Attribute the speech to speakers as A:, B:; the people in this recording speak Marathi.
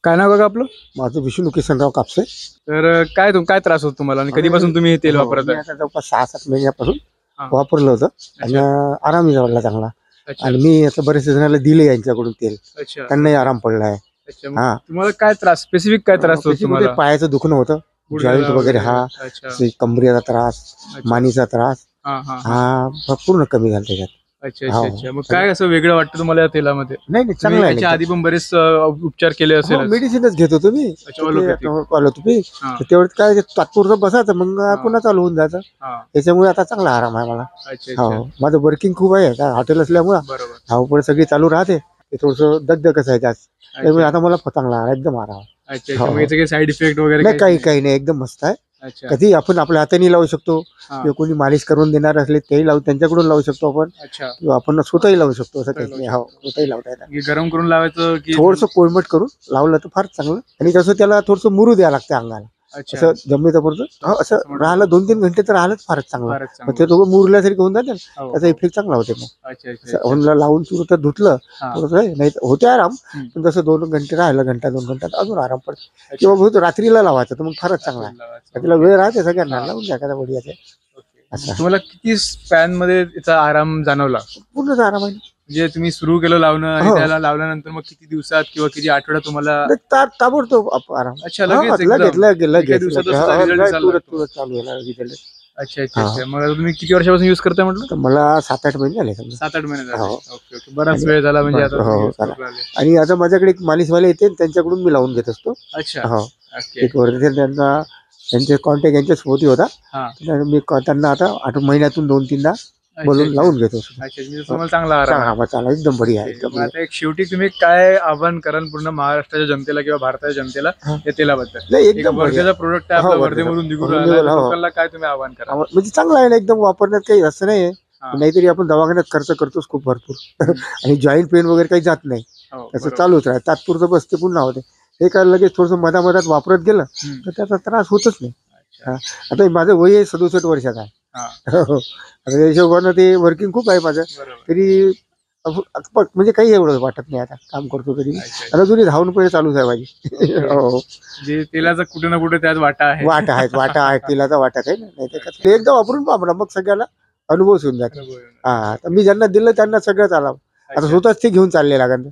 A: काय नाव बघा आपलं?
B: माझं विष्णू किसनराव कापसे.
A: तर काय त्रास होतो तुम्हाला आणि कधीपासून तुम्ही हे तेल
B: हो,
A: वापरत
B: मी
A: आहे?
B: आता जवळपास 6-7 महिन्यापासून
A: हा.
B: वापरलं होतं आणि आराम झाला चांगला.
A: अच्छा
B: आणि मी आता बरेच जणांना दिले यांच्याकडून तेल,
A: अच्छा
B: त्यांनाही आराम पडला आहे.
A: अच्छा. मग
B: हा,
A: तुम्हाला काय त्रास, स्पेसिफिक काय त्रास होतो
B: त्याच्यामध्ये
A: तुम्हाला?
B: पायाचं दुखणं होतं,
A: गुडघ्याला
B: जॉईंट वगैरे. हा,
A: अच्छा
B: कमरेचा त्रास,
A: अच्छा.
B: मानेचा त्रास,
A: हा हा हा.
B: हा पूर्ण कमी झाला त्याच्यात.
A: अच्छा अच्छा
B: हो.
A: अच्छा. मग काय असं वेगळं वाटतं तुम्हाला या तेलामध्ये?
B: नाही नाही,
A: तुम्ही
B: चांगलं आहे
A: याच्या
B: ना.
A: आधी पण बरेच उपचार केले
B: हो,
A: असेल?
B: मेडिसिनच घेत होतो मी.
A: अच्छा, allopathic.
B: तुम्ही
A: हा
B: तेवढं काय ते तात्पुरतं बसायचं, मग
A: हा.
B: पुन्हा चालू होऊन जायचं.
A: हा.
B: त्याच्यामुळे आता चांगला आराम आहे मला.
A: अच्छा अच्छा.
B: हो, माझं वर्किंग खूप आहे, काय हॉटेल असल्यामुळं
A: बरोबर.
B: धावपळ सगळी चालू राहते. ते थोडंसं दगदगच आहे जास्त, त्यामुळे
A: अच्छा
B: आता मला चांगला आराम, एकदम आराम आहे.
A: अच्छा
B: हो,
A: अच्छा. मग
B: हो.
A: याचे काही साईड इफेक्ट वगैरे
B: नाही,
A: काहीच
B: काही नाही, एकदम मस्त आहे.
A: अच्छा
B: कधी आपण आपल्या हाताने लावू शकतो,
A: हा.
B: किंवा कोणी मालिश करून देणार असले तेही त्यांच्याकडून लावू शकतो आपण,
A: अच्छा.
B: किंवा आपण स्वतःही लावू शकतो. असं
A: स्वतःही
B: काहीच
A: लावू
B: नाही. हो,
A: शकतो.
B: स्वतःही लावता येतात.
A: हे गरम करून लावायचं की
B: थोडंसं कोळमट करून लावलं तर फार चांगलं. आणि तसं त्याला थोडंसं मुरू द्यावं लागतं अंगाला,
A: अच्छा
B: असं जमेपर्यंत. हो, असं राहिलं 2-3 घंटे तर राहिलंच फारच चांगलं.
A: फारच
B: मग ते
A: चांगलं.
B: दोघं मुरल्यासारखं होऊन जाते ना,
A: हो,
B: त्याचा
A: हो.
B: इफेक्ट चांगला होते. मग
A: अच्छा अच्छा
B: असं
A: अच्छा.
B: आपण लावून सुरू तर धुतलं
A: हा.
B: थोडंसं, नाही तर होते आराम.
A: हम्म.
B: पण जसं 2 घंटे राहिलं, घंटा 2 घंट्यात अजून आराम पडतो.
A: अच्छा.
B: किंवा बहुत रात्रीला लावायचं तर मग फारच चांगला आहे.
A: लावायचं.
B: रात्रीला
A: ओके.
B: वेळ राहते सगळ्यांना,
A: हा.
B: लावून घ्या एखादा बढिया ते.
A: ओके.
B: असं
A: तुम्हाला किती स्पॅन मध्ये याचा आराम जाणवला?
B: पूर्णच आराम आहे.
A: म्हणजे तुम्ही सुरू केलं लावणं आणि
B: हो.
A: त्याला लावल्यानंतर मग किती दिवसात किंवा किती आठवड्यात तुम्हाला?
B: नाही, ताबडतोब आराम.
A: अच्छा,
B: हो,
A: लगेच
B: लगेच
A: एकदम
B: लगेच
A: एका
B: लगेच
A: दिवसातच
B: लगेच.
A: त्याचा
B: हो,
A: रिझल्ट
B: लय
A: दिसायला
B: तुरंत
A: लागतो?
B: तुरंत चालू आहे लगेच.
A: अच्छा अच्छा
B: हा.
A: अच्छा. मग आता तुम्ही किती वर्षापासून युज करताय म्हटलं?
B: तर मला 7-8 महिने झाले समजा.
A: 7-8 महिने झाले.
B: हो.
A: Okay okay. बराच
B: आणि
A: वेळ झाला म्हणजे
B: बस,
A: आता
B: हो
A: तुम्ही
B: हो,
A: यूज
B: चला.
A: करू लागले.
B: आणि आता माझ्याकडे एक मालिशवाले येते, त्यांच्याकडून मी लावून घेत असतो.
A: अच्छा.
B: हो,
A: ओके.
B: एक वर्ष त्यांना, त्यांचे कॉन्टॅक्ट यांच्यासोबती होता.
A: हा.
B: तर मी त्यांना आता महिन्यातून 2-3दा
A: अच्छा
B: बोलून
A: अच्छा
B: लावून घेतो.
A: अच्छा. म्हणजे तुम्हाला चांगला आराम आहे.
B: चांगला एकदम बढिया आहे,
A: ओके.
B: एकदम
A: मग
B: बढिया.
A: आता एक शेवटी तुम्ही काय आव्हान कराल पूर्ण महाराष्ट्राच्या जनतेला किंवा भारताच्या जनतेला
B: हा.
A: या तेलाबद्दल?
B: नाही,
A: एक
B: एकदम बढिया.
A: वर्धेचा प्रोडक्ट आहे
B: हो,
A: आपला,
B: वर्धेचा.
A: वर्धेमधून निघून
B: हो,
A: राहिला, तर
B: हो.
A: लोकांना काय तुम्ही आव्हान कराल?
B: म्हणजे चांगला आहे ना, एकदम वापरण्यात काही असं नाही आहे.
A: हा.
B: नाहीतरी आपण दवाखान्यात खर्च करतोच खूप भरपूर. आणि जॉईंट पेन वगैरे काही जात नाही.
A: हो,
B: त्याचं
A: बरोबर.
B: चालूच राहते, तात्पुरतं बसते, पुन्हा होते. हे काय लगेच थोडंसं मधात वापरत गेलं
A: हम्म.
B: तर त्याचा त्रास होतच नाही.
A: अच्छा.
B: हा. आता माझं वय आहे 67 वर्षाचं आहे.
A: हा.
B: हो. आता त्या हिशोबानं ते वर्किंग खूप आहे माझं.
A: बरोबर.
B: तरी म्हणजे काही एवढं वाटत नाही. आता काम करतो तरी
A: अच्छा.
B: आता जुनी धावून पहिले चालूच आहे माझी.
A: ओके.
B: हो,
A: जे तेलाचा कुठे ना कुठे त्यात वाटा आहे.
B: वाटा आहे, तेलाचा वाटा आहे ना. नाही तर एकदा वापरून पाहा, मग सगळ्याला अनुभव येऊन जातो.
A: अनुभव येऊन.
B: हा, तर मी ज्यांना दिलं त्यांना सगळ्याच आला. आता
A: अच्छा.
B: स्वतःच ते घेऊन चालले लागेल.